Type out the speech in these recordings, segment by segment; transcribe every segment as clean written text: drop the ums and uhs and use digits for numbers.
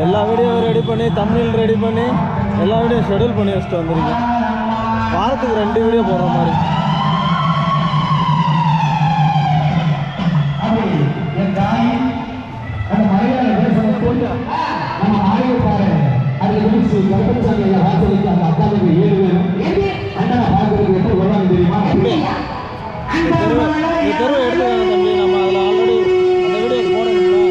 எல்லா வீடியோவும் ரெடி பண்ணி தமிழ் ரெடி பண்ணி எல்லா வீடியோ ஷெடியூல் பண்ணி வச்சுட்டு வந்துருக்கேன். வாரத்துக்கு 2 வீடியோ போடுற மாதிரி. தெருவை எடுத்துக்காங்க தம்பி. நம்ம அதில் ஆல்ரெடி அந்த வீடியோ போடணுங்களா?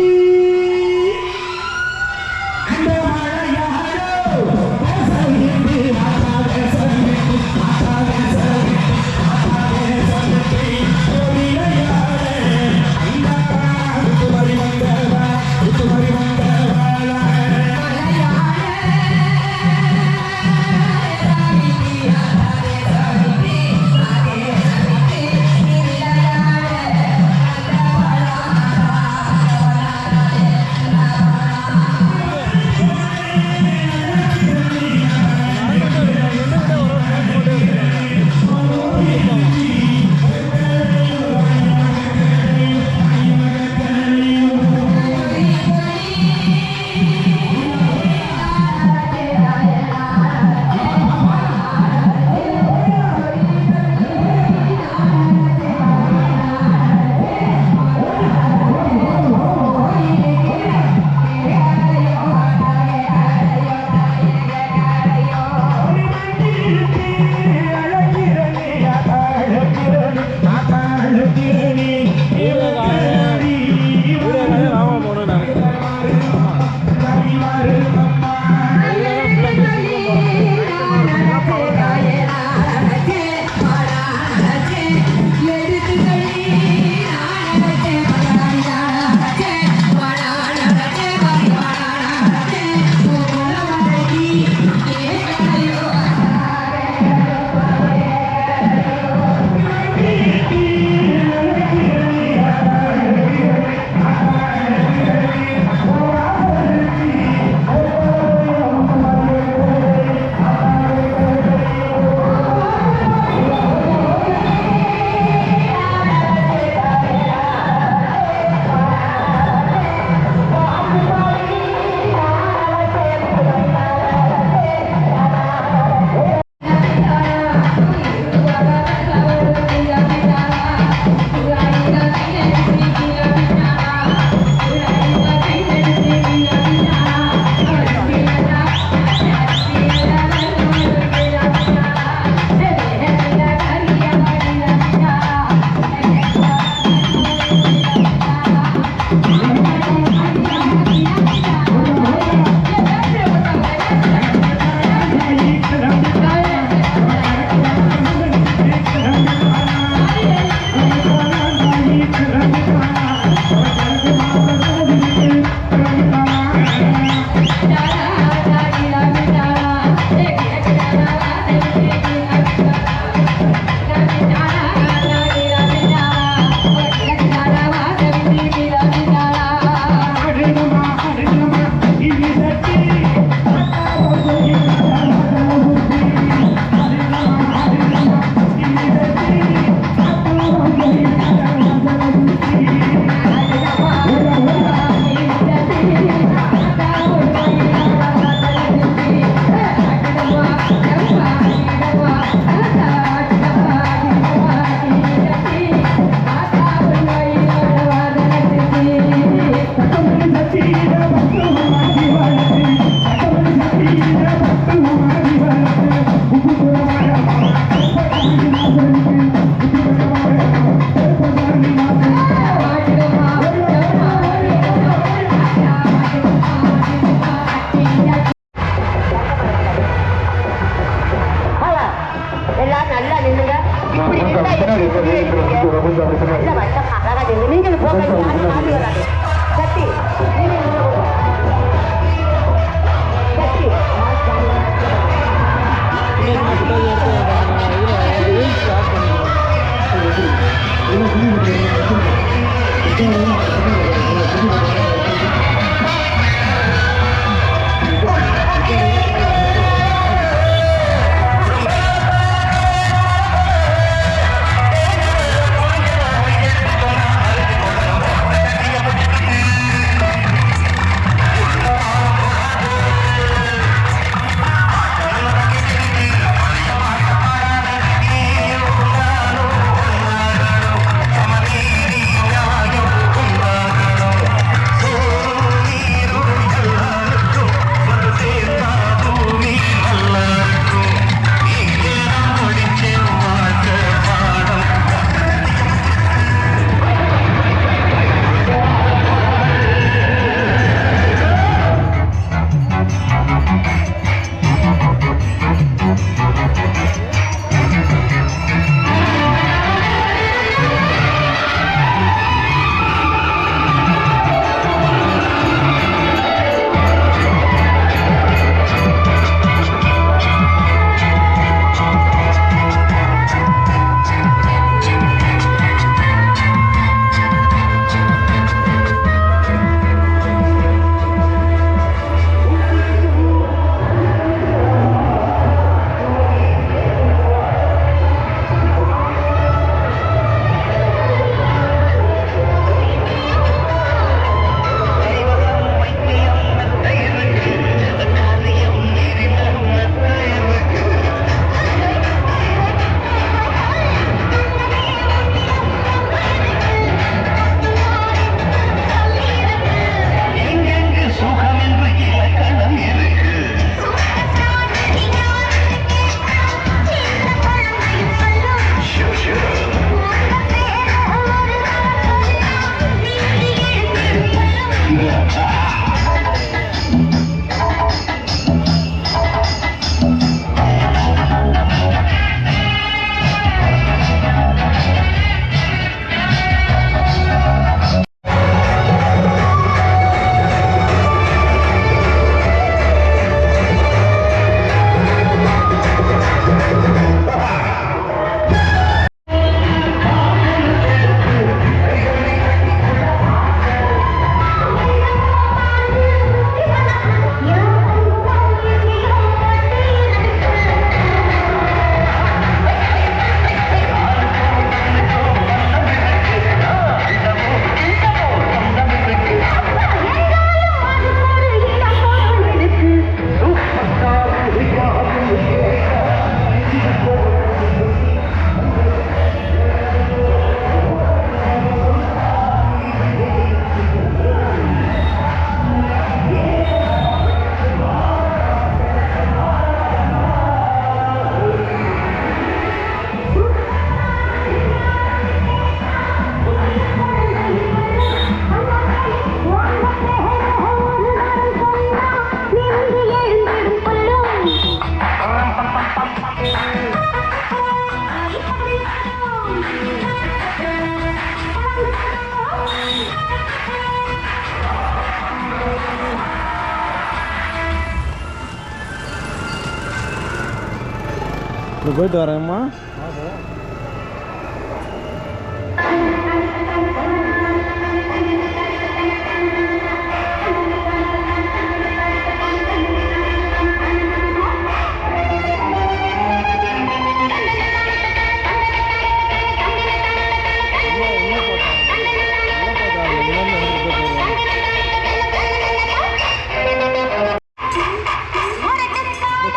இப்படி போயிட்டு வரேம்மா.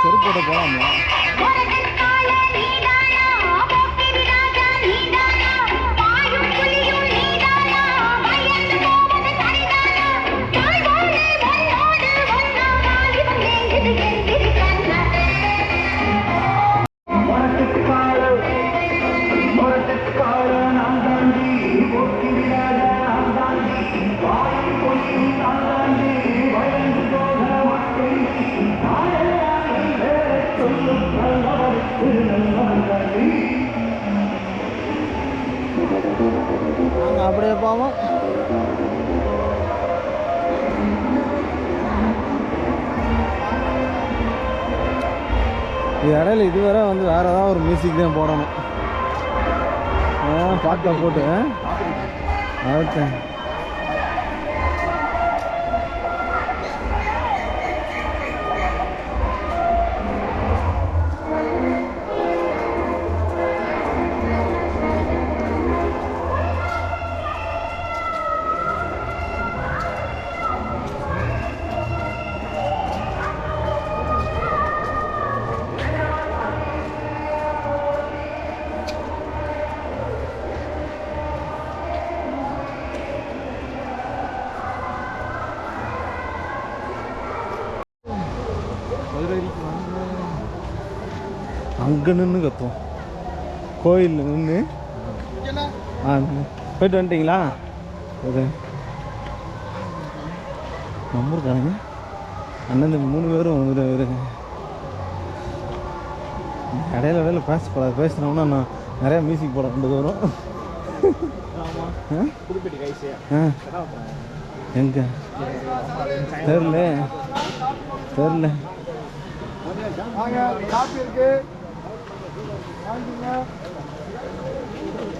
செருப்போட போகலாமா? அப்படியே போவோம். இடையில இதுவரை வந்து வேற ஏதாவது ஒரு மியூசிக் தான் போடணும். பாட்டை போட்டு ஓகே. அங்கே நின்று கத்துவோம் கோயிலில் நின்று. போயிட்டு வந்துட்டிங்களா? அது நம்பருக்கானுங்க அண்ணன் 3 பேரும் வருங்க. இடையில பேசக்கூடாது. பேசினோம்னா நான் நிறையா மியூசிக் போட கொண்டு வரும். எங்க தெரில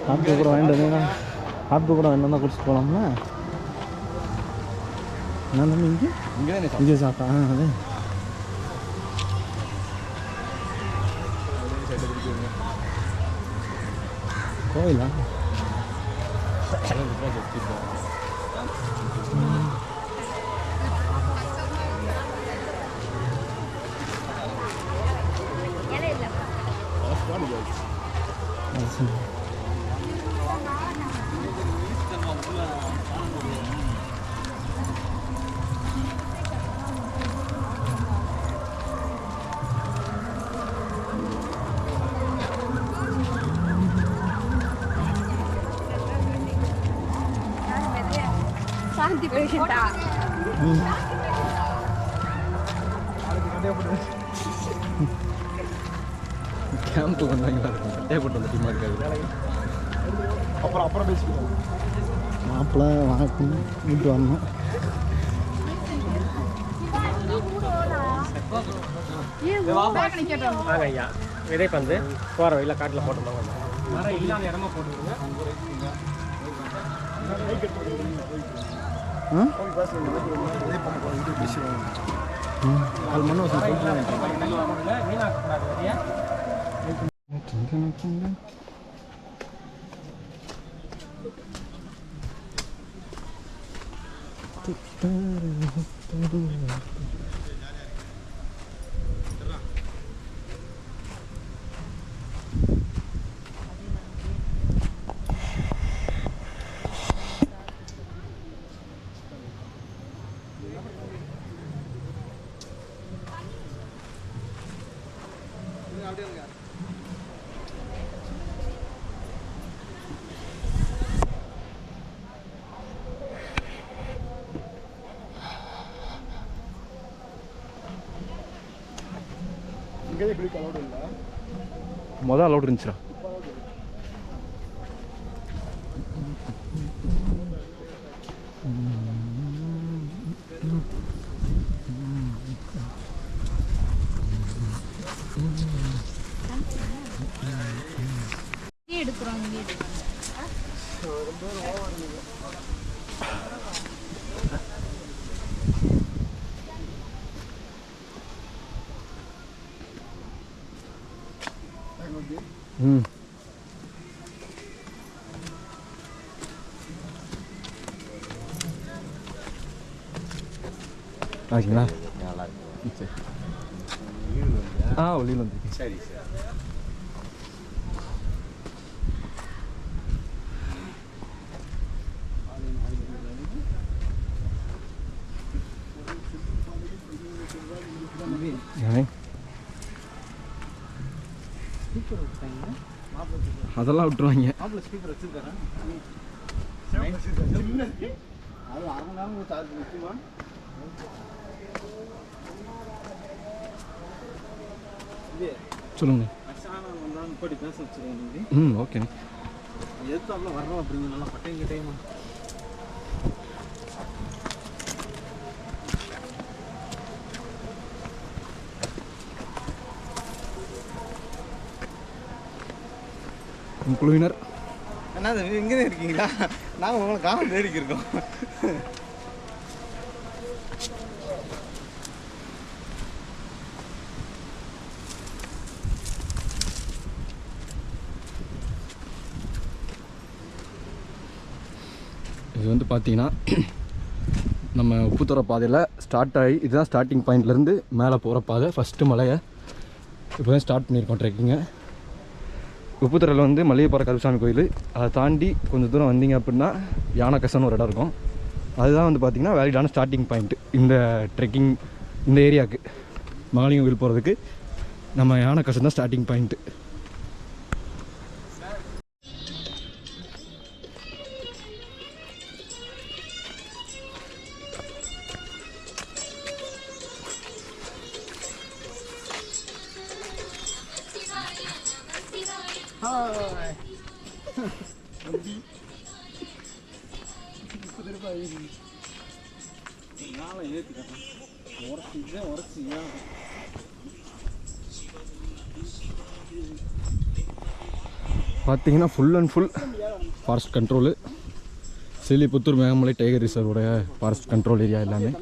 காப்பி கூட வாங்கிட்டு வந்தீங்கன்னா காப்பி கூட வாங்கிட்டு வந்தால் குடிச்சிட்டு போகலாம்ல. என்ன தம்பி இங்கே சாப்பிட்டா? அது கோயிலா? சாந்தி பேசிட்டா கேம்புக்கு வந்தாங்களா இருக்கும். கட்டையப்பட்டு வந்த டீமாக இருக்காது. அப்புறம் பேசிக்கலாம். மாப்பிள்ளை வாக்கு வீட்டு வரணும். ஐயா விதை பந்து போகிற வழியில் காட்டில் போட்டுருந்தாங்க. இடமா போட்டுருங்க. மொதல் அலௌட் இருந்துச்சுடா. ஆச்சுங்களா? நல்லா இருக்கு. சரி. வெளியில் வந்துருக்கு. சரி சார். அதெல்லாம் விட்டுருவாங்க. மாப்பிள்ள ஸ்பீக்கர் வச்சுருக்காரன். அது அரை மணி நேரம் சார்ஜ் நிற்குமா? சொல்லுங்க. முன்னாடி பேச வச்சுருக்கேன். ஓகேண்ணே. எதுத்தாப்புல வர்றோம் அப்படிங்க நல்லா பட்டையும் கிட்டையுமா. குழுவினர் என்ன இங்கே தான் இருக்கீங்களா? நாங்கள் உங்களை காலம் தேடிக்கு இருக்கோம். இது வந்து பார்த்தீங்கன்னா நம்ம உப்புத்துறை பாதையில் ஸ்டார்ட் ஆகி இதுதான் ஸ்டார்டிங் பாயிண்ட்லேருந்து மேலே போகிற பாதை. ஃபஸ்ட்டு மலையை இப்போ தான் ஸ்டார்ட் பண்ணியிருக்கோம் ட்ரெக்கிங்கை. உப்புத்துறையில் வந்து மல்லிகைப்பாறை கருப்பசாமி கோயில், அதை தாண்டி கொஞ்சம் தூரம் வந்தீங்க அப்படின்னா யானைக்கசன்னு ஒரு இடம் இருக்கும். அதுதான் வந்து பார்த்திங்கன்னா வேலிடான ஸ்டார்டிங் பாயிண்ட்டு இந்த ட்ரெக்கிங் இந்த ஏரியாவுக்கு மகாலிங்கம் கோயில் போகிறதுக்கு. நம்ம யானைக்கசன் தான் ஸ்டார்டிங் பாயிண்ட்டு. பார்த்தீங்கன்னா full and full forest control. Silliputhur Megamalai tiger ரிசர்வோடைய ஃபாரஸ்ட் கண்ட்ரோல் ஏரியா எல்லாமே.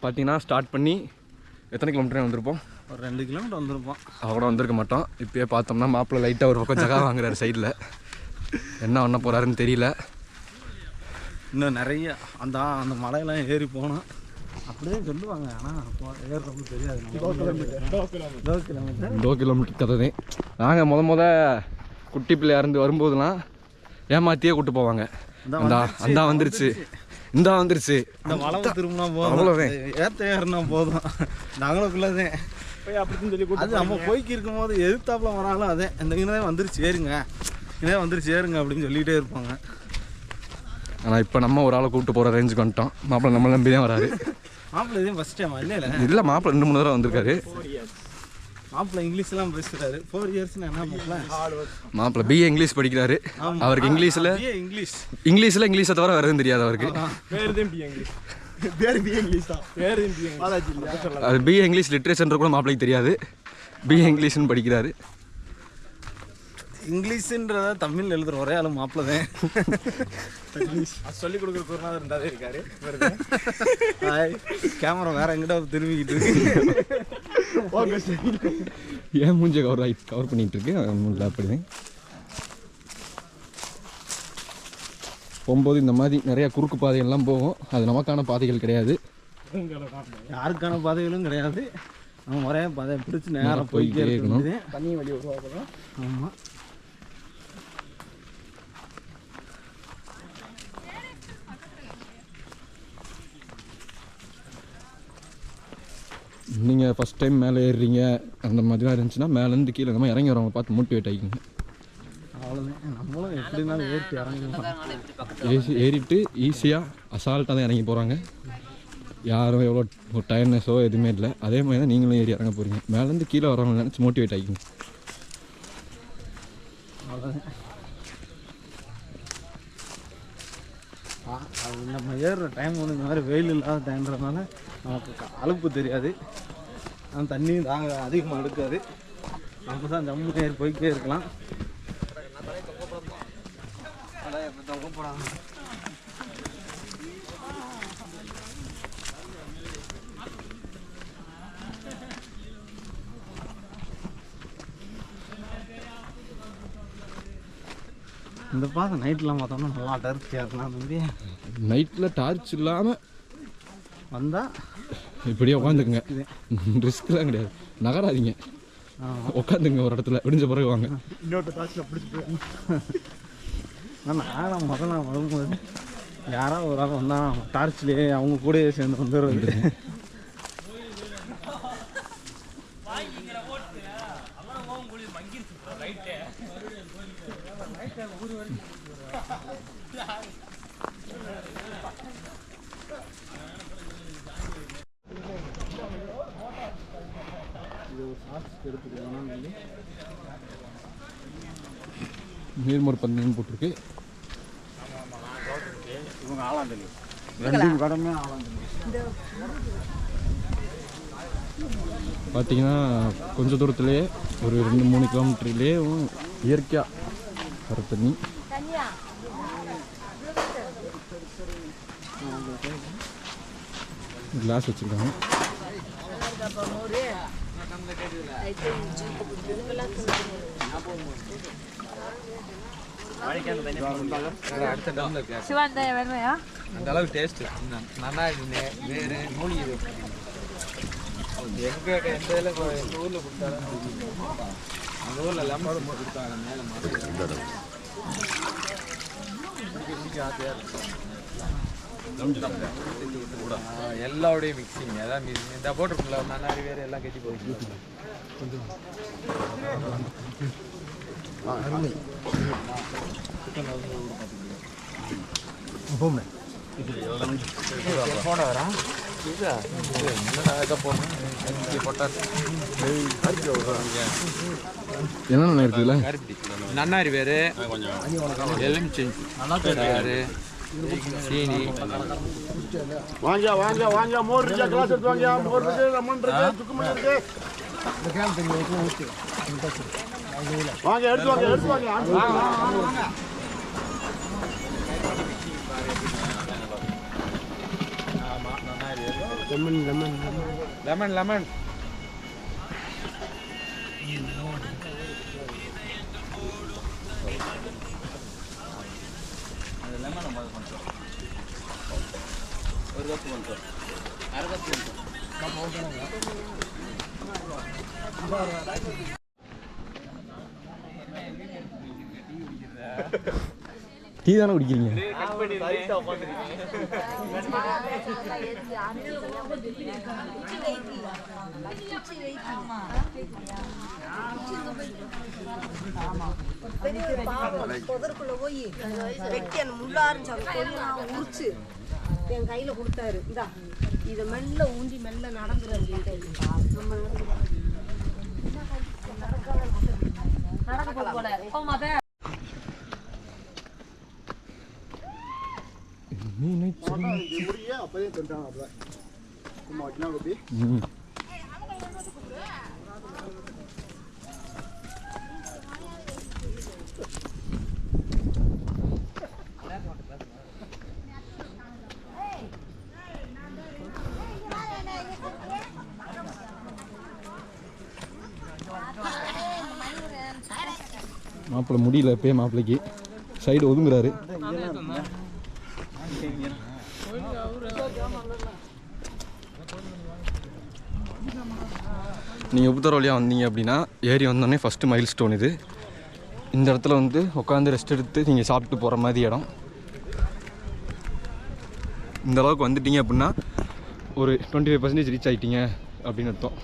பார்த்தீங்கன்னா ஸ்டார்ட் பண்ணி எத்தனை கிலோமீட்டர் வந்திருப்போம்? ஒரு 2 கிலோமீட்டர் வந்திருப்போம். அவ்வளோ வந்திருக்க மாட்டோம். இப்போயே பார்த்தோம்னா மாப்பிள்ளை லைட்டாக ஒரு பக்கம் ஜகா வாங்குறாரு சைடில். என்ன பண்ண போகிறாருன்னு தெரியல. இன்னும் நிறைய அந்த மலையெல்லாம் ஏறி போனோம் அப்படியே சொல்லுவாங்க. ஆனால் ஏறுறவங்க தெரியாது. 2 கிலோமீட்டர் கதை தான். நாங்கள் முத குட்டி பிள்ளையா இருந்து வரும்போதெல்லாம் ஏமாற்றியே கூப்பிட்டு போவாங்க. அந்த வந்துருச்சு, இந்த வந்துருச்சு, இந்த மலை திரும்பினா போதும், அவ்வளோதான், ஏறினா போதும், நாங்களுக்குள்ளதான் அப்படின்னு சொல்லி அது நம்ம போய்க்கு இருக்கும் போது எதிர்த்தாப்புல வராலும் அதே இந்த இங்கே வந்துருச்சு ஏறுங்க, இதே வந்துருச்சு ஏறுங்க அப்படின்னு சொல்லிகிட்டே இருப்பாங்க. ஆனால் இப்போ நம்ம ஒரு ஆளை கூப்பிட்டு போகிற ரேஞ்சுக்கு வந்துட்டோம். மாப்பிள்ளை நம்மளை நம்பி தான் வராரு. மாப்பிள்ளை இதே ஃபஸ்ட் டைம் இல்லை, மாப்பிள்ளை 2-3 தடவை வந்திருக்காரு. மாப்பிள்ளை இங்கிலீஷ்லாம் பேசுகிறாரு. 4 இயர்ஸ்னா என்ன மாப்பிள்ளை பிஏ இங்கிலீஷ் படிக்கிறாரு. அவருக்கு இங்கிலீஷில் இங்கிலீஷை தவிர வேறு எதுவும் தெரியாது அவருக்கு. அது பிஏ இங்கிலீஷ் லிட்ரேச்சர் கூட மாப்பிள்ளைக்கு தெரியாது. பிஏ இங்கிலீஷ்னு படிக்கிறாரு. இங்கிலீஷுன்றத தமிழ் எழுதுகிற ஒரே ஆள் மாப்பிள்ளை தான். சொல்லிக் கொடுக்குற குருநாதர் இருந்தாலே இருக்காரு. கேமரா வேற எங்கிட்ட திரும்பிக்கிட்டு இருக்கு. ஏன் மூஞ்ச கவர் பண்ணிட்டு இருக்கு. அப்படி போகும்போது இந்த மாதிரி நிறையா குறுக்கு பாதைகள்லாம் போகும். அது நமக்கான பாதைகள் கிடையாது, யாருக்கான பாதைகளும் கிடையாது. அவன் ஒரே அதை பிடிச்சி நேரம் போய்க்கே இருக்கணும். தண்ணி வழி உருவாக்கணும். ஆமாம், நீங்கள் ஃபஸ்ட் டைம் மேலே ஏறுறீங்க அந்த மாதிரிலாம் இருந்துச்சுன்னா மேலேருந்து கீழே நம்ம இறங்கி வரவங்க பார்த்து மோட்டிவேட் ஆகிக்குங்க. அவ்வளோதான். நம்மளும் எப்படினாலும் ஏறிட்டு இறங்கிடலாம். ஏறிட்டு ஈஸியாக அசால்ட்டாக தான் இறங்கி போகிறாங்க. யாரும் எவ்வளோ ஒரு டயர்னஸோ எதுவுமே இல்லை. அதே மாதிரி தான் நீங்களும் ஏறி இறங்க போகிறீங்க. மேலேருந்து கீழே வரவங்க நினச்சி மோட்டிவேட் ஆகிக்குங்க. அவ்வளோதான். அது நம்ம ஏறுற டைம் ஒன்று இந்த மாதிரி வெயில் இல்லாத டைம்ன்றதுனால நமக்கு அலுப்பு தெரியாது. ஆனால் தண்ணி அதிகமாக எடுக்காது. நம்ம தான் ஜம்மு ஏறி போய்கிட்டே இருக்கலாம். இந்த பாதை நைட்லாம் பார்த்தோம்னா நல்லா டர்ச்சியாக இருக்கலாம். தம்பி நைட்டில் டார்ச் இல்லாமல் வந்தால் இப்படியே உட்காந்துக்குங்க. ரிஸ்க்லாம் கிடையாது. நகராதிங்க, உட்காந்துங்க ஒரு இடத்துல. விடிஞ்ச பிறகு வாங்க. இன்னொரு டார்ச்சில் பிடிச்சிட்டு நான் முதல்ல வரும்போது யாராவது ஒரு ஆள் வந்தால் டார்ச்லேயே அவங்க கூடயே சேர்ந்து வந்துடுறது. நீர்மோர் பந்தயம் போட்டிருக்கு. இவங்க ஆளாந்தலி ரெண்டு கடமே ஆளாந்தலி. பார்த்தீங்கன்னா கொஞ்சம் தூரத்துலேயே ஒரு 2-3 கிலோமீட்டர்லேயே இயற்கையாக வர தண்ணி. கிளாஸ் வச்சுருக்காங்க. அந்த அளவுக்கு டேஸ்ட் நல்லா வேறு மூலிகை எங்க எந்த இதில் எங்கள் ஊரில் கொடுத்தாலும் அந்த ஊரில் லெமன் கொடுத்தாங்க மேலே எல்லாருடைய மிக்சிங் அதான் இந்த போட்டிருக்குங்களா நன்னாரி வேறு எல்லாம் கட்டி போயிட்டு போன வரா என்னென்ன இருக்குதுல்ல? நன்னாரி வேறு, எலுமிச்சை சாறு, சீனி. வாங்க வாங்க வாங்க, மோர் இருக்கு, கிளாஸ் எடுத்து வாங்க. மோர் இருக்கு, லெமன் இருக்கு, சுக்குமல்லி இருக்கு. வாங்க எடுத்து வாங்க, எடுத்து வாங்க. லெமன் லெமன் லெமன் லெமன் ஒரு கப்பு கொஞ்சம் அரை கப்பு டீ தானே குடிக்கிறீங்க? புதருக்குள்ள போய் வெட்டி அந்த முள்ளாருன்னு உரிச்சு என் கையில கொடுத்தாரு. இதா இதை மெல்ல ஊண்டி மெல்ல நடந்துரு. அப்பதே தந்துட்டாங்க. மாப்பிள்ளை முடியல எப்பயே. மாப்பிள்ளைக்கு சைடு ஒதுங்குறாரு. நீங்கள் உப்புத்தர வழியாக வந்தீங்க அப்படின்னா ஏறி வந்தோடனே ஃபஸ்ட்டு மைல் ஸ்டோன் இது. இந்த இடத்துல வந்து உட்காந்து ரெஸ்ட் எடுத்து நீங்கள் சாப்பிட்டு போகிற மாதிரி இடம். இந்த அளவுக்கு வந்துட்டீங்க அப்படின்னா ஒரு 25% ரீச் ஆகிட்டீங்க அப்படின்னு அர்த்தம்.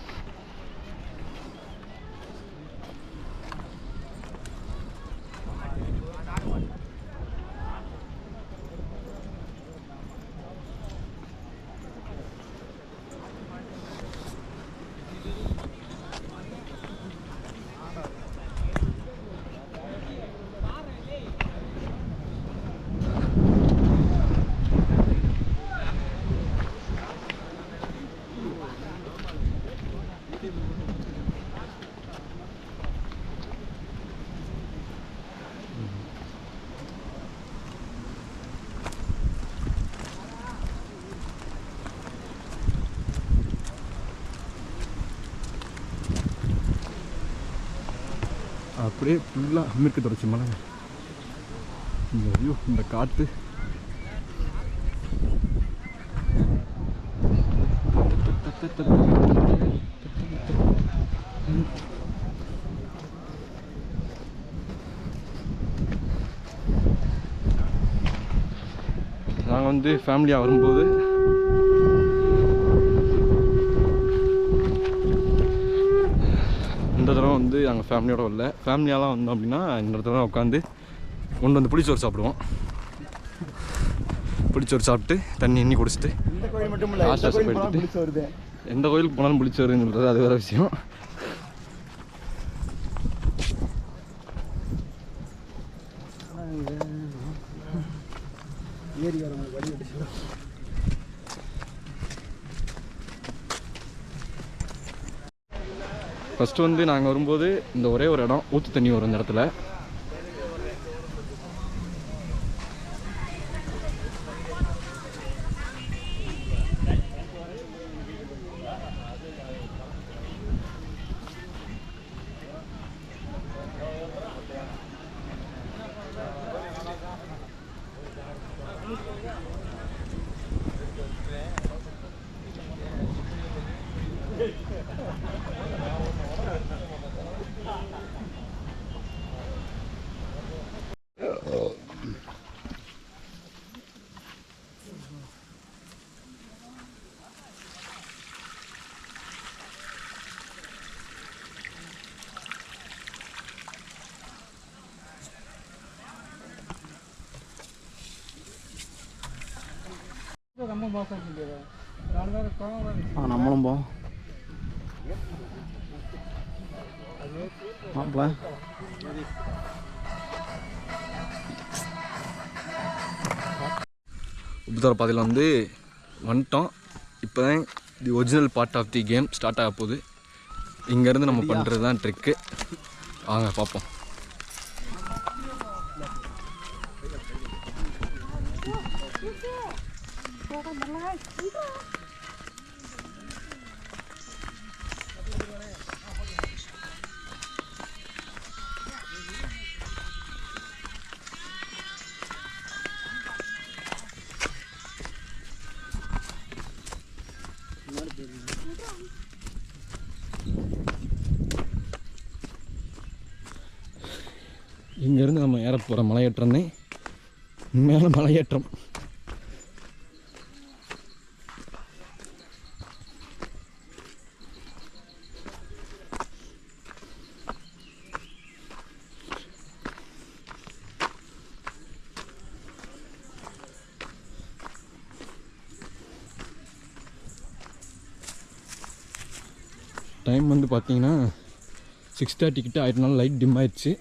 அப்படியே ஃபுல்லாக அமிர்க்கு தொடச்சி மலை. இந்த வியூ, இந்த காற்று. நாங்கள் வந்து ஃபேமிலியாக வரும்போது இந்த தடவை வந்து நாங்கள் ஃபேமிலியோட வரல. ஃபேமிலியாலாம் வந்தோம் அப்படின்னா இந்த தடவை உட்காந்து கொண்டு வந்து புளிச்சோறு சாப்பிடுவோம். புளிச்சோறு சாப்பிட்டு தண்ணி எண்ணி குடிச்சிட்டு எடுத்துட்டு எந்த கோயிலுக்கு போனாலும் புளிச்சோறுன்னு சொல்கிறது அது வேறு விஷயம். ஃபஸ்ட்டு வந்து நாங்கள் வரும்போது இந்த ஒரே ஒரு இடம் ஊற்று தண்ணி வரும் இந்த இடத்துல. நம்மளும் போவோம். உப்புத்தர பாதையில் வந்து வந்துட்டோம். இப்போ தான் the original part of the game start ஆக போகுது. இங்கேருந்து நம்ம பண்ணுறது தான் ட்ரிக்கு. வாங்க பார்ப்போம். இங்கேருந்து நம்ம ஏற போகிற மலையேற்றம் தான் மேலே மலையேற்றம். டைம் வந்து பார்த்தீங்கன்னா 6:30 கிட்ட ஆயிட்டனால லைட் டிம் ஆயிடுச்சு.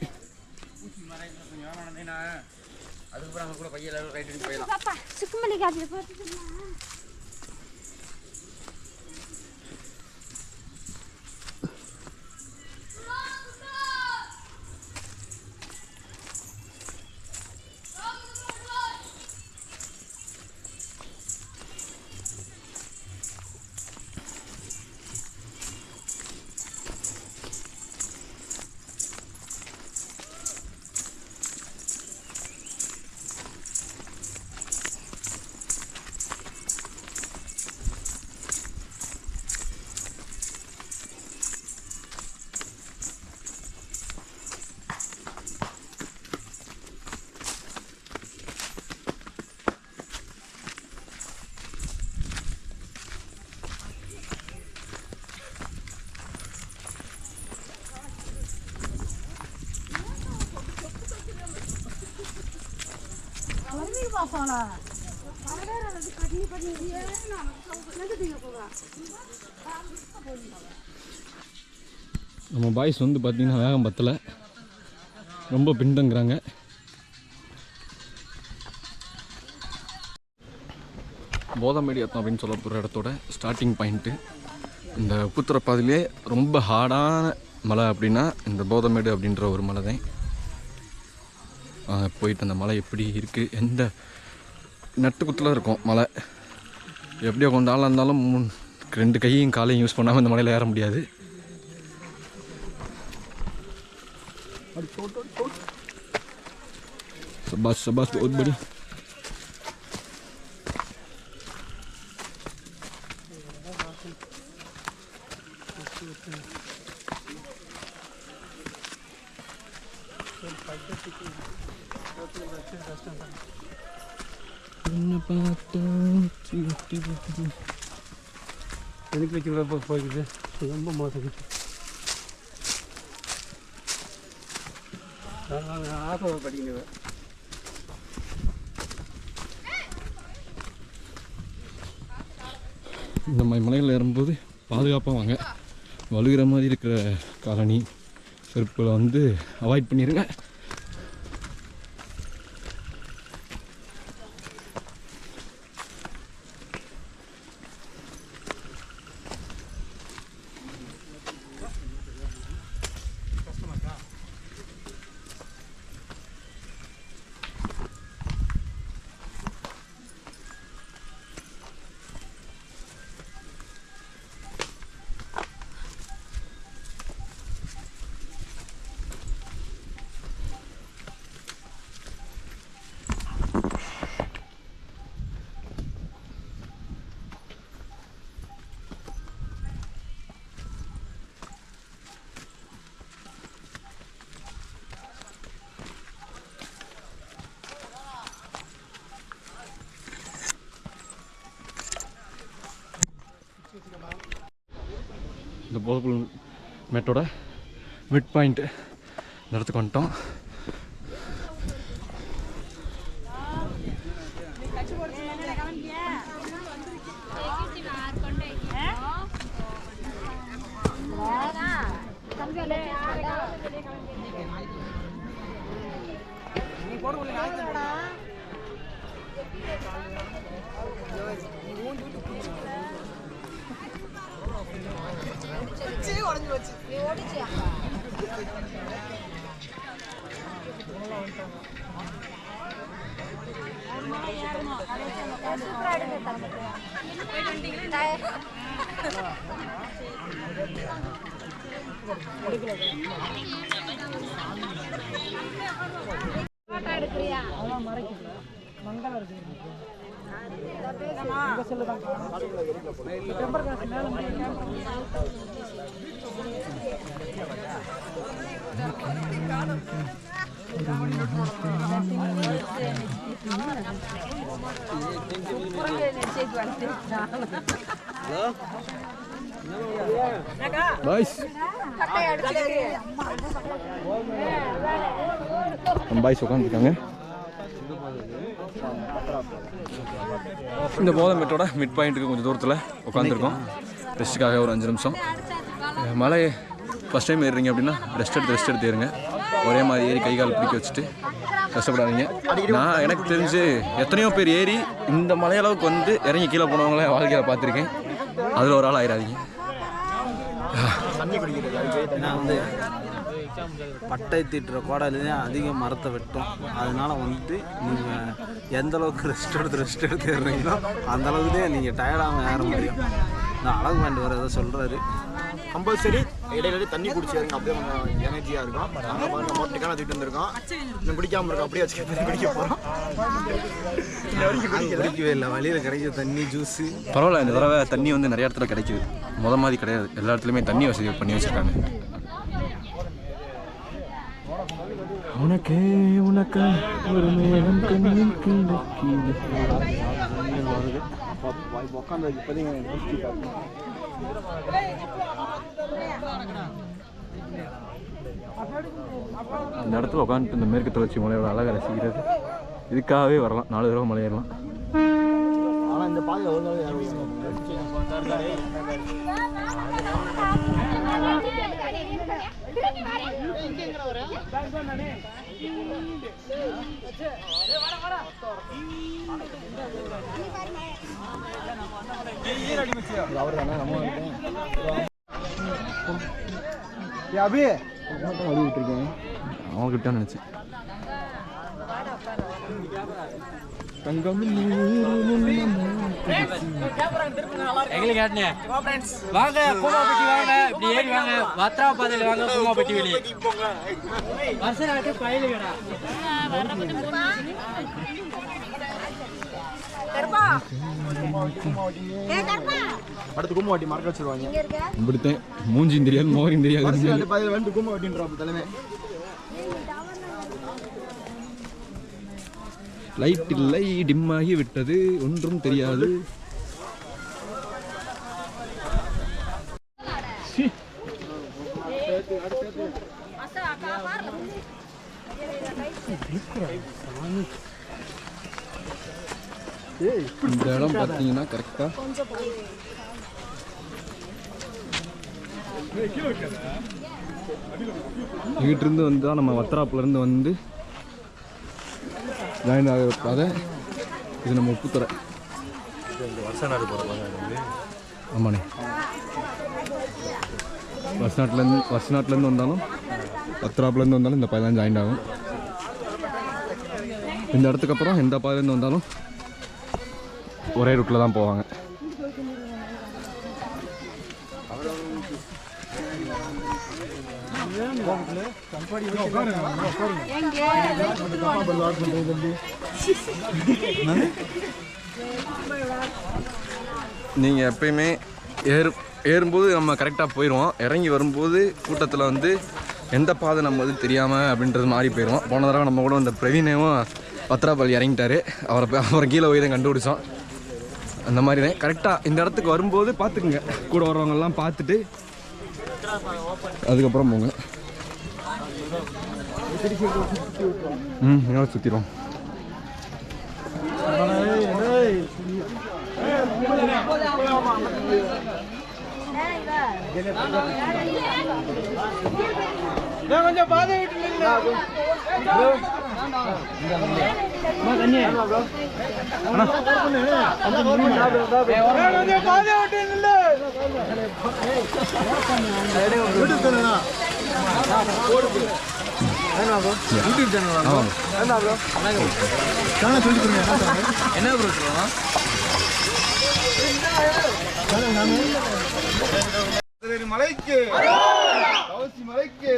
நம்ம பாய்ஸ் வந்து பார்த்திங்கன்னா வேகம் பத்தலை, ரொம்ப பின்தங்குறாங்க. போதமேடு ஏத்தம் அப்படின்னு சொல்ல போகிற இடத்தோட ஸ்டார்டிங் பாயிண்ட்டு இந்த உப்புத்துறை பாதையிலே ரொம்ப ஹார்டான மலை அப்படின்னா இந்த போதமேடு அப்படின்ற ஒரு மலை தான். போயிட்டு அந்த மலை எப்படி இருக்குது, எந்த நட்டுக்குத்தில் இருக்கும் மலை, எப்படியோ கொஞ்சம் ஆளாக இருந்தாலும் 2 கையும் காலையும் யூஸ் பண்ணாமல் இந்த மலையில் ஏற முடியாது. சபாஸ் சபாஸ் बहुत बड़ी. எனக்கு வச்சு போய்க்குது, ரொம்ப மோசம். ஆசை படிக்கிறேன். இந்த மாதிரி மலைகளில் ஏறும்போது பாதுகாப்பாக வாங்க. வழுகிற மாதிரி இருக்கிற காலனி செருப்புகளை வந்து அவாய்ட் பண்ணிடுங்க. இந்த போதப்புல் மேட்டோட மிட் பாயிண்ட் இந்த இடத்துக்கு வந்துட்டோம். பாய்ஸ் பாய்ஸ் உட்காந்துருக்காங்க. இந்த போதமேட்டோட மிட் பாயிண்ட்டுக்கு கொஞ்சம் தூரத்தில் உட்காந்துருக்கோம் ரெஸ்ட்டுக்காக ஒரு 5 நிமிஷம். மலை ஃபஸ்ட் டைம் ஏறுறீங்க அப்படின்னா ரெஸ்ட் எடுத்து ஏறுங்க. ஒரே மாதிரி ஏறி கை கால் பிடிக்க வச்சுட்டு கஷ்டப்படாதீங்க. நான் எனக்கு தெரிஞ்சு எத்தனையோ பேர் ஏறி இந்த மலையளவுக்கு வந்து இறங்கி கீழே போனவங்கள வாழ்க்கையில் பார்த்துருக்கேன். அதில் ஒரு ஆள் ஆயிடாதீங்க. ஏன்னா வந்து பட்டை தீட்டுற கோடாலிதான் அதிக மரத்தை வெட்டும். அதனால வந்துட்டு நீங்கள் எந்த அளவுக்கு ரெஸ்ட் எடுத்து ஏறுறீங்களோ அந்த அளவுக்கு தான் நீங்கள் டயர்டாக ஏற முடியும். நான் அழகு வேண்டு வர ஏதோ சொல்கிறாரு. கம்பல்சரி இடையில தண்ணி குடிச்சாருங்க, அப்படியே கொஞ்சம் எனர்ஜியாக இருக்கும். நாங்கள் பாருங்க மொட்டைக்கான தூக்கிட்டு வந்திருக்கோம். இன்னும் பிடிக்காமல் இருக்கோம், அப்படியே வச்சு குடிக்க போகிறோம். குடிக்கவே இல்லை, வழியில் கிடைக்கிற தண்ணி ஜூஸு பரவாயில்ல. இந்த தடவை தண்ணி வந்து நிறைய இடத்துல கிடைக்குது, மாதிரி கிடையாது. எல்லா இடத்துலையுமே தண்ணி வசதி பண்ணி வச்சுருக்காங்க. உனக்கு ஒரு மேகம் கண்ணில் கிழக்கிது. உட்காந்து இப்போதைங்க இந்த இடத்துல உட்காந்துட்டு இந்த மேற்கு தொடர்ச்சி மலையோட அழகை ரசிக்கிறது இதுக்காகவே வரலாம், 4 தடவை மலை ஏறலாம். ஆனால் இந்த பாதையில் ஒரு நாள் யாரும் அவர் தானே நம்ம அபி அடி விட்டுருக்கேன் அவன் கிட்ட நினச்சேன். எங்களுக்கு கேட்டேன் வாங்க கூமாப்பட்டி வாங்க இப்படி ஏறி வாங்க வத்ராபாதையில் வாங்க கூமாப்பட்டி வெளியே வருஷம் பயில கடா அடுத்து கும்மாவட்டி மறக்க வச்சிருவாங்க. இப்படித்தான் மூஞ்சியும் தெரியாது மோரையும் தெரியாது. வந்து கும்மாவட்டின்ற தலைமை லைட் இல்லை, டிம்மாகி விட்டது, ஒன்றும் தெரியாது. இந்த இடம் பார்த்தீங்கன்னா கரெக்டாக இங்கிட்டிருந்து வந்தால் நம்ம வத்ராப்புலேருந்து வந்து ஜாயின் ஆகிற பாதை இது. நம்ம உப்புத்துறை ஆமாண்ணே. வருஷநாட்டிலேருந்து வந்தாலும் வத்ராப்புலேருந்து வந்தாலும் இந்த பாதை தான் ஜாயின் ஆகும். இந்த இடத்துக்கு அப்புறம் எந்த பாதையிலேருந்து வந்தாலும் ஒரே ரூட்டில் தான் போவாங்க. நீங்கள் எப்பயுமே ஏறும்போது நம்ம கரெக்டாக போயிடுவோம். இறங்கி வரும்போது கூட்டத்தில் வந்து எந்த பாதை நம்ம வந்து தெரியாமல் அப்படின்றது மாறி போயிடுவோம். போன தடவை நம்ம கூட இந்த பிரவீனேவும் வத்ராபால் இறங்கிட்டார். அவரை கீழே போய் தான் கண்டுபிடிச்சோம். அந்த மாதிரி தான் கரெக்டாக இந்த இடத்துக்கு வரும்போது பார்த்துக்குங்க, கூட வரவங்கெல்லாம் பார்த்துட்டு அதுக்கப்புறம் போங்க. எவ்வளோ சுற்றிடும். கொஞ்சம் பாதை விட்டு என்ன ப்ரோ சொல்லலாம்? மலைக்கு மலைக்கு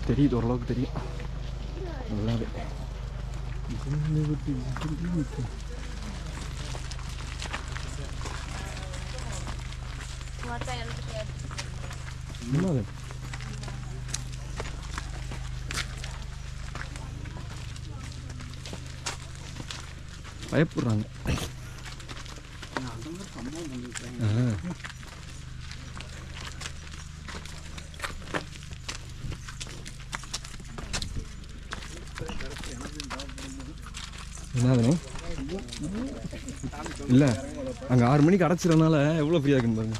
தெரியுது, ஓரளவுக்கு தெரியும் நல்லாவே. பயப்படுறாங்க. என்னதுண்ணே? இல்லை அங்கே 6 மணிக்கு அடைச்சிடறதுனால எவ்வளோ ஃப்ரீயாக இருக்குன்னு பாருங்க.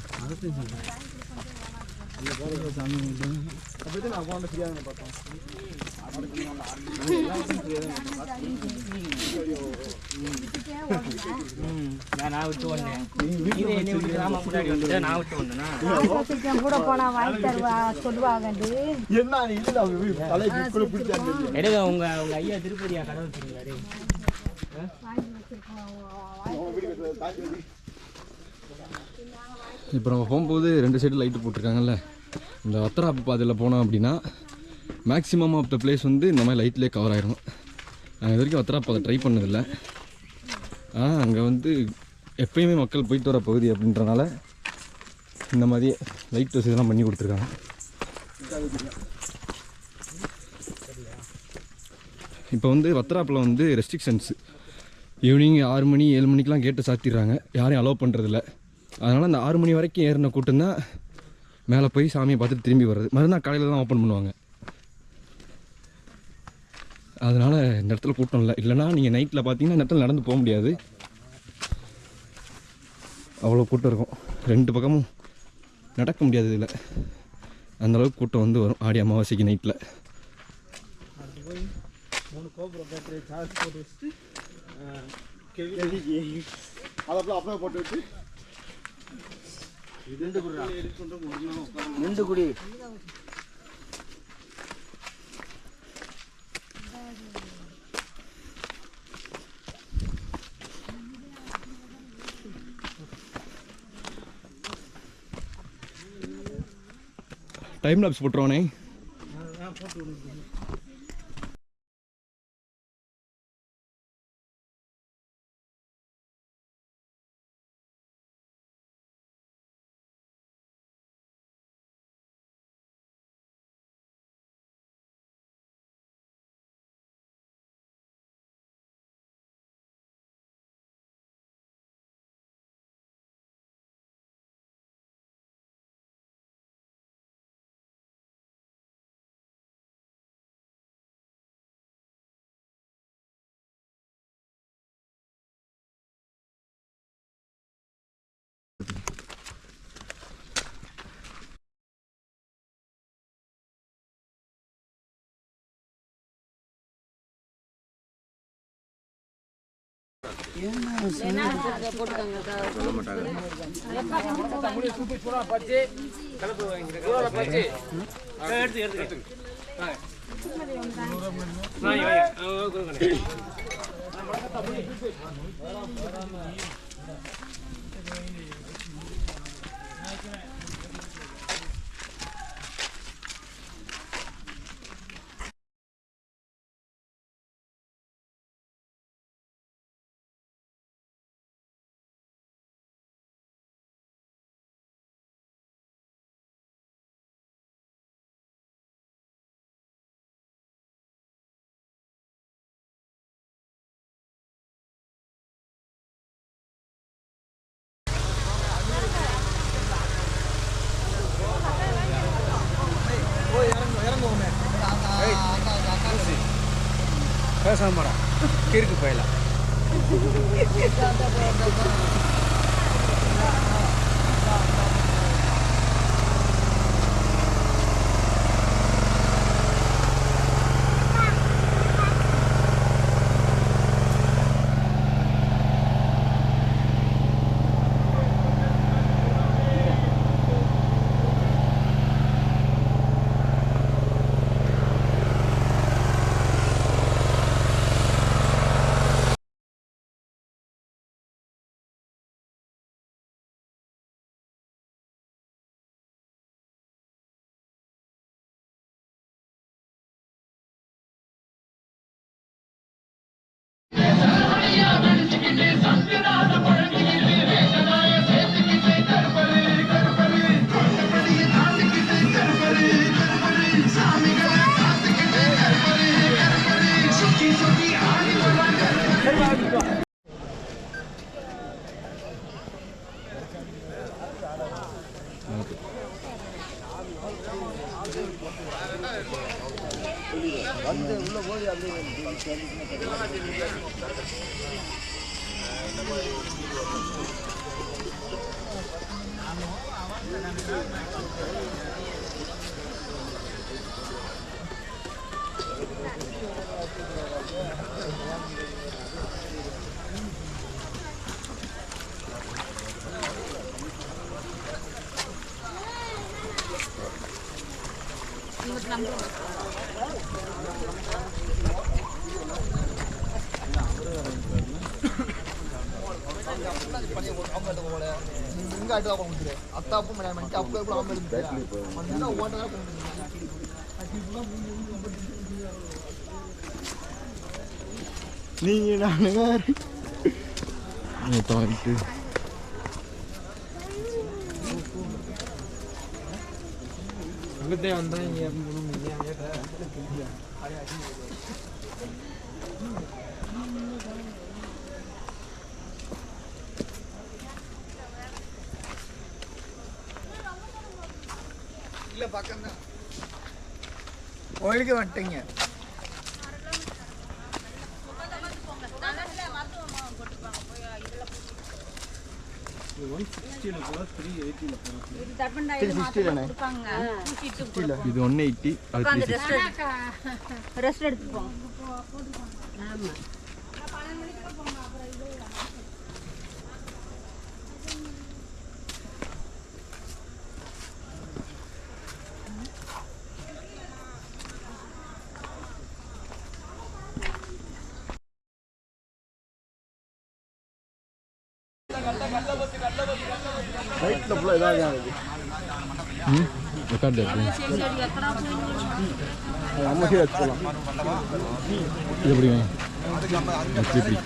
நான் விட்டு வந்தேன். நான் விட்டு வந்தேன்னா கூட போனா வாங்கி தருவா சொல்லுவாங்க. எடுங்க உங்க ஐயா திருப்பதியா கடவுள் சொல்லுவாரு. இப்போ நம்ம போகும்போது 2 சைடு லைட்டு போட்டிருக்காங்கல்ல. இந்த வத்ராப்பு பாதையில் போனோம் அப்படின்னா மேக்ஸிமம் ஆஃப் த பிளேஸ் வந்து இந்த மாதிரி லைட்லேயே கவர் ஆகிடும். நான் இது வரைக்கும் வத்ராப்பு பாதை ட்ரை பண்ணதில்லை. ஆனால் அங்கே வந்து எப்பயுமே மக்கள் போயிட்டு வர பகுதி அப்படின்றனால இந்த மாதிரி லைட் வசதிலாம் பண்ணி கொடுத்துருக்காங்க. இப்போ வந்து வத்ராப்பில் வந்து ரெஸ்ட்ரிக்ஷன்ஸு ஈவினிங் 6 மணி 7 மணிக்கெலாம் கேட்டு சாத்திடுறாங்க. யாரையும் அலோவ் பண்ணுறதில்ல. அதனால் அந்த 6 மணி வரைக்கும் ஏறின கூட்டம் தான் மேலே போய் சாமியை பார்த்துட்டு திரும்பி வர்றது. மறுநாள் காலையில் தான் ஓப்பன் பண்ணுவாங்க. அதனால் இந்த இடத்துல கூட்டம் இல்லை. இல்லைனா நீங்கள் நைட்டில் பார்த்தீங்கன்னா இந்த இடத்துல நடந்து போக முடியாது, அவ்வளோ கூட்டம் இருக்கும். 2 பக்கமும் நடக்க முடியாது இதில், அந்தளவுக்கு கூட்டம் வந்து வரும் ஆடி அமாவாசைக்கு நைட்டில். அடுத்து போய் 3 கோபுரம் பேட்டரி சார்ஜ் போட்டு வச்சுட்டு அதை அப்படியே போட்டு வச்சு நின்று குடி. Time lapse போட்டுருவானே. பேசாமடா கிறுக்கு போயிடலாம். நீங்க நானுங்க அங்கத்தே வந்தா இங்க இல்ல பக்கம் தான் கோயிலுக்கு வந்துட்டீங்க. இது 180 அது ரெஸ்ட் எடுத்துப்போம். ஆமா ரைட்டில் ஃபுல்லாக இதாக ஆகுது. ரெக்கார்ட் நம்ம சைடு வச்சுக்கலாம். இது எப்படிங்க எப்படி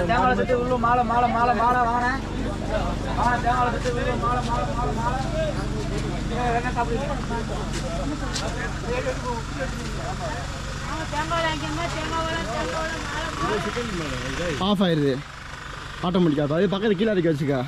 தேங்காய் சுட்டு உள்ள மாலை மாலை மாலை மாலை வாங்க தேங்காய் சுட்டு உள்ள மாலை மாலை மாலை மாலை ஆஃப் ஆயிடுது ஆட்டோமேட்டிக்காக. அது பக்கத்து கீழே இறக்கி வச்சுக்கா.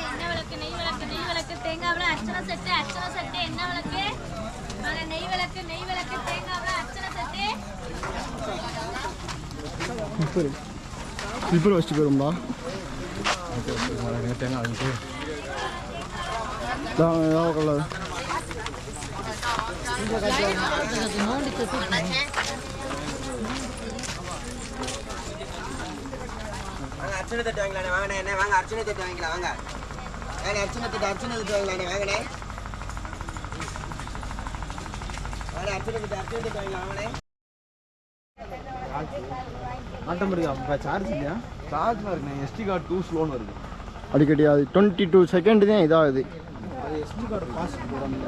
எண்ணெய் விளக்கு நெய் விளக்கு நெய் விளக்கு தேங்காவில் அர்ச்சனை செட்டு என்ன விளக்கு நெய் விளக்கு தேங்காவில் அர்ச்சனை செட்டு ஸ்லிப்பர் வச்சுட்டு போயிரும்பா. தேங்காய் வாங்கிட்டு கலர் அர்ச்சனை தட்டு வாங்கலானே வாங்கண்ணே என்ன வாங்க அர்ச்சனை தட்டு வாங்கிக்கலாம் வாங்க அர்ச்சனை தட்டு வாங்கலானே வாங்கண்ணே அர்ச்சனை தட்டு வாங்கலாம் வாங்கண்ணே. ஆட்டோமேட்டிக்காக இப்போ சார்ஜ் இல்லையா? சார்ஜ்லாம் இருக்குண்ணே. SD கார்டு 2 ஸ்லோன்னு வருது. அடிக்கடி அது 22 செகண்ட் தான் இதாகுது. அது SD கார்டு பாஸ் போடாமல்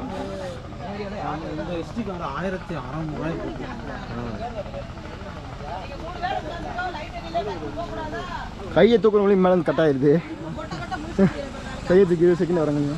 இந்த SD கார்டு 1600 போட்டு கையை தூக்கணும் மேலே கட் ஆயிடுது. கையை தூக்கி 20 செகண்ட் வரங்க.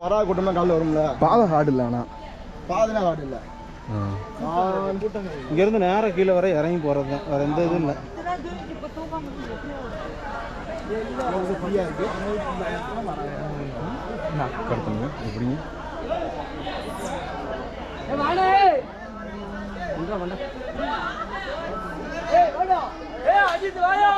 வரா கூட்டமாக காலையில் வரும்ல. பாதை ஹார்டு இல்லை ஆனால் பாதெல்லாம் காடு இல்லை. இங்கேருந்து நேராக கீழே வர இறங்கி போகிறது தான். வேறு எந்த இதுவும் இல்லை. ஃப்ரீயாக இருக்குது. கடத்துங்க எப்படிங்க அஜித் வாயா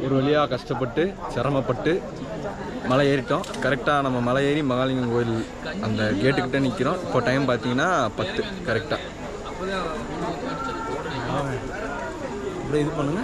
ஒரு வழியாக கஷ்டப்பட்டு சிரமப்பட்டு மலை ஏறிட்டோம். கரெக்டாக நம்ம மலை ஏறி மகாலிங்கம் கோயில் அந்த கேட்டுக்கிட்ட நிற்கிறோம். இப்போ டைம் பார்த்தீங்கன்னா 10 கரெக்டாக. அப்படியே இது பண்ணுங்க.